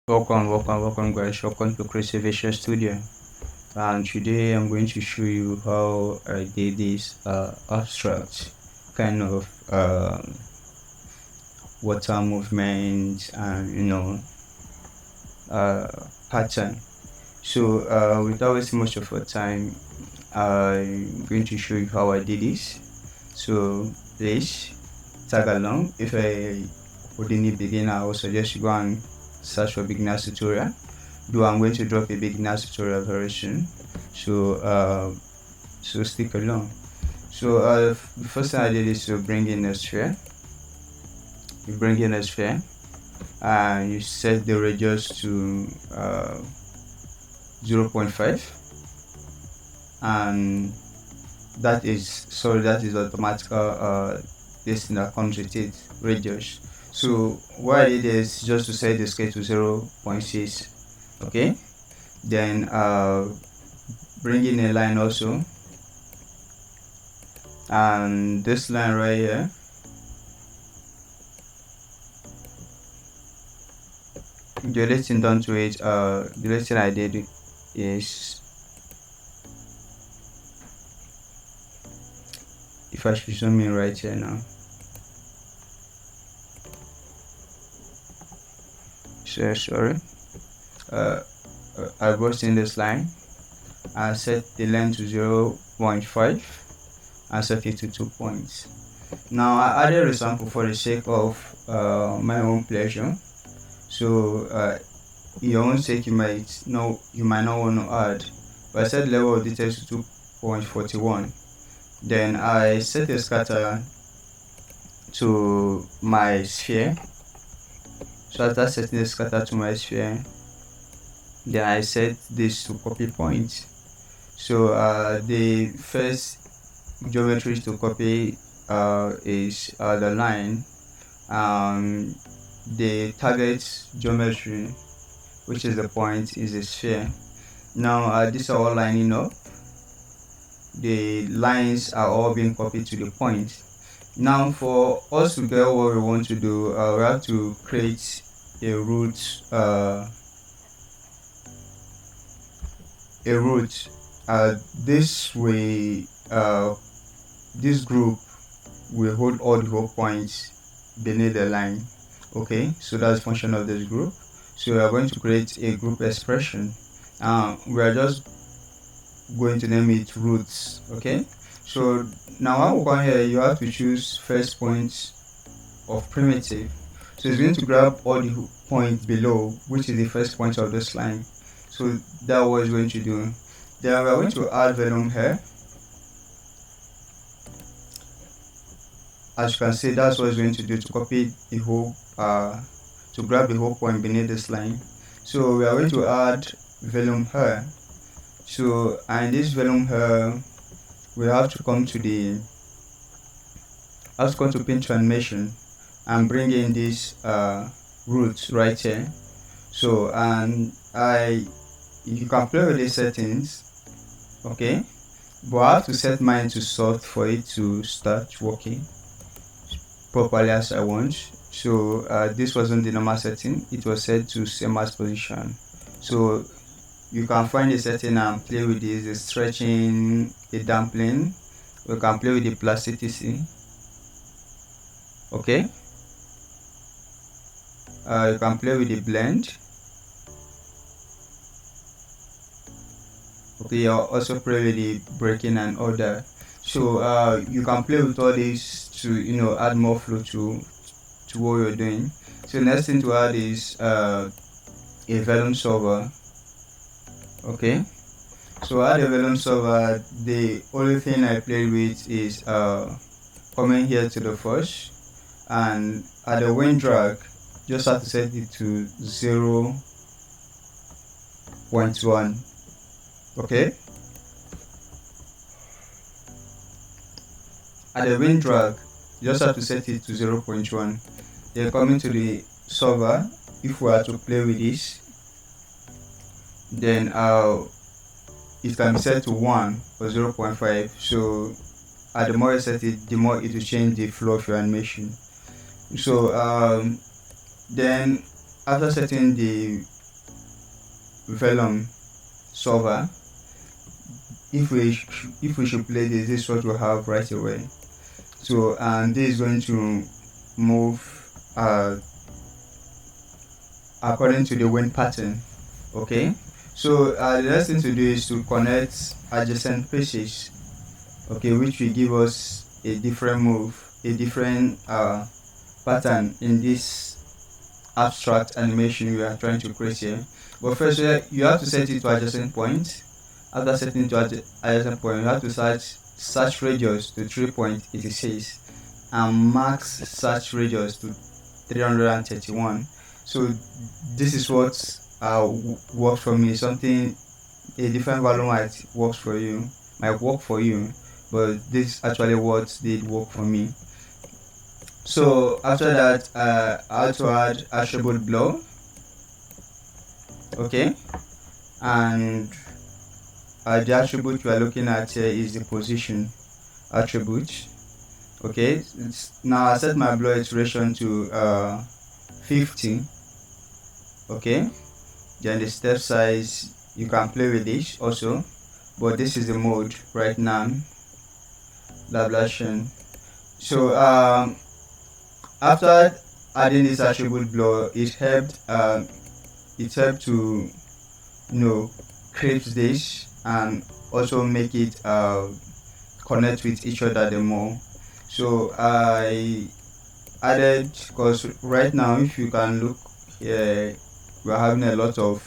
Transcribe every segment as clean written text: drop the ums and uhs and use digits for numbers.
Welcome guys, welcome to Creative Asia Studio. And today I'm going to show you how I did this abstract kind of water movement and uh, pattern. So without wasting much of your time, I'm going to show you how I did this. So please tag along. If I Houdini beginner, I would suggest you go and search for beginner tutorial. Though I'm going to drop a beginner tutorial very soon, so stick along. So the first thing I did is to bring in a sphere. You bring in a sphere and you set the radius to 0.5, and that is automatic this thing that comes with it, radius. So what I did is just to set the scale to 0.6. okay, then bring in a line also, and this line right here, the only thing done to it, the only thing I did is, if I should zoom in right here now, so sorry, I brought in this line, I set the length to 0.5 and set it to 2 points. Now I added a sample for the sake of my own pleasure. So your own sake, you might not want to add, but I set level of details to 2.41. Then I set the scatter to my sphere. So after setting the scatter to my sphere, then I set this to copy point. So the first geometry to copy is the line, the target geometry, which is the point, is a sphere. Now these are all lining up, the lines are all being copied to the point. Now for us to get what we want to do, we have to create a root this way. This group will hold all the whole points beneath the line. Okay, so that's the function of this group. So we are going to create a group expression. We are just going to name it roots. Okay, so now when we come here, you have to choose first point of primitive. So it's going to grab all the points below, which is the first point of this line. So that's what it's going to do. Then we are going to add Vellum here. As you can see, that's what it's going to do, to copy the whole, to grab the whole point beneath this line. So we are going to add Vellum here. So, and this Vellum here, we have to come to the, pinch animation and bring in this roots right here. So, and you can play with these settings, okay, but I have to set mine to soft for it to start working properly as I want. So this wasn't the normal setting, it was set to same as position. So you can find the setting and play with this, the stretching, the damping. We can play with the plasticity. Okay, you can play with the blend. Okay, you also play with the breaking and all that. So you can play with all this to add more flow to what you're doing. So next thing to add is a Vellum solver. Okay, so add a Vellum solver. The only thing I played with is coming here to the first, and at the wind drag, just have to set it to 0.1. okay, at the wind drag, you just have to set it to 0.1. Then coming to the solver, if we are to play with this, then it can be set to 1 or 0.5. So the more you set it, the more it will change the flow of your animation. So then after setting the Vellum solver. If we should play this is what we'll have right away. So and this is going to move according to the wind pattern. Okay, so the next thing to do is to connect adjacent pieces, okay, which will give us a different move, a different pattern in this abstract animation we are trying to create here. But first you have to set it to adjacent point. After setting it to adjacent point, you have to search radius to 3.86 and max search radius to 331. So this is what works for me. Something, a different value might work for you, but this is actually what did work for me. So after that, I had to add attribute blow. Okay, and the attribute we are looking at here is the position attribute. Okay, now I set my blow iteration to 50. Okay, then the step size, you can play with this also, but this is the mode right now, ablation. So after adding this attribute blow, it helped to create this and also make it connect with each other the more. So I added, because right now if you can look here, we're having a lot of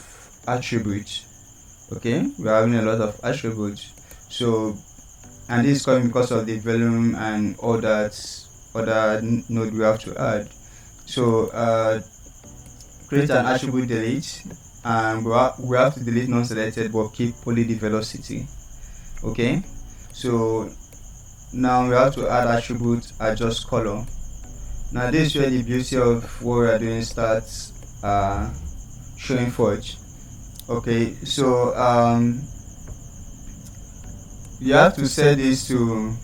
attributes. Okay, we're having a lot of attributes. So, and this is coming because of the Vellum and all that other node we have to add. So create an attribute delete, and we have to delete non-selected but keep only the velocity. Okay, so now we have to add attribute adjust color. Now this is where the beauty of what we are doing starts showing forth. Okay, so you have to set this to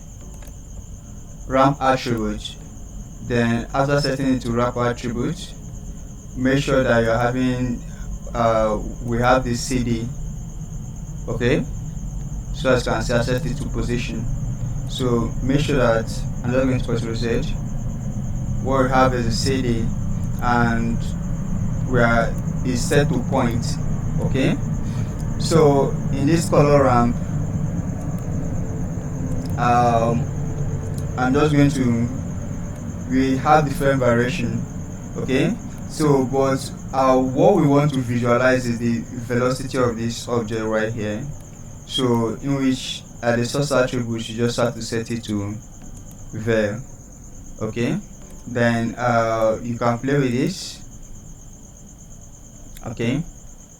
ramp attribute. Then after setting it to ramp attribute, make sure that you're having we have the CD. Okay, so as you can see, I set it to position. So make sure that I'm just going to put reset. What we have is a CD and where is set to point. Okay, so in this color ramp, I'm just going to, we have different variation. Okay, so but what we want to visualize is the velocity of this object right here. So in which the source attribute, you just have to set it to vel. Okay, then you can play with this. Okay,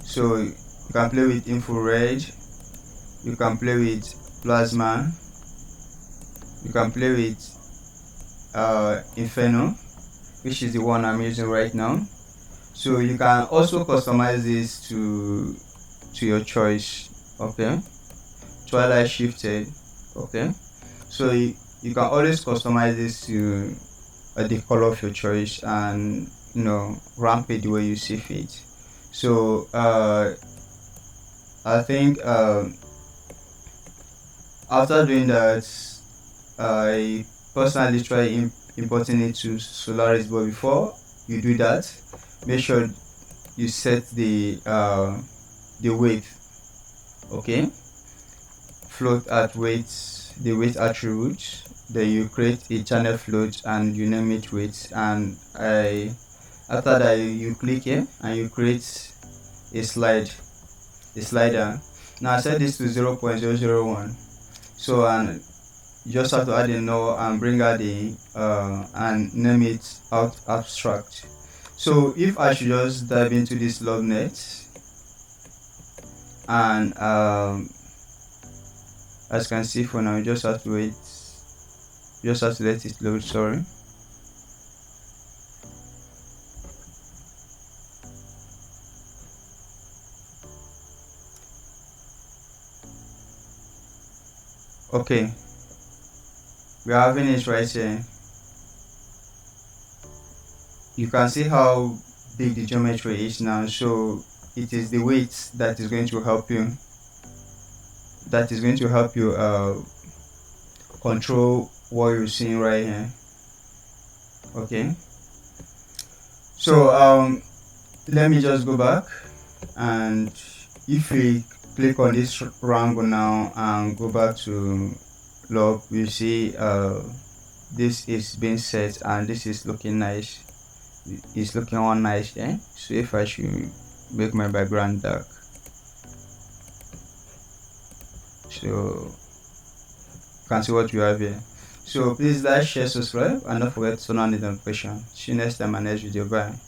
so you can play with infrared, you can play with plasma, you can play with inferno, which is the one I'm using right now. So you can also customize this to your choice. Okay, twilight shifted. Okay, so you can always customize this to the color of your choice and ramp it the way you see fit. So I think after doing that, I personally try importing it to Solaris, but before you do that, make sure you set the width. Okay, float at weight, the weight attribute. Then you create a channel float and you name it weight, and after that you click here and you create a slider. Now I set this to 0.001. So and you just have to add a null and bring out the and name it abstract. So if I should just dive into this log net and as you can see, for now you just have to wait, you just have to let it load. Sorry. Okay, we are having it right here. You can see how big the geometry is now. So it is the weight that is going to help you, control what you're seeing right here. Okay, so let me just go back, and if we click on this triangle now and go back to log, we see this is being set and this is looking nice. It's looking all nice there. So if I should make my background dark, so you can see what we have here. So please like, share, subscribe, and don't forget to turn on the notification. See you next time in my next video. Bye.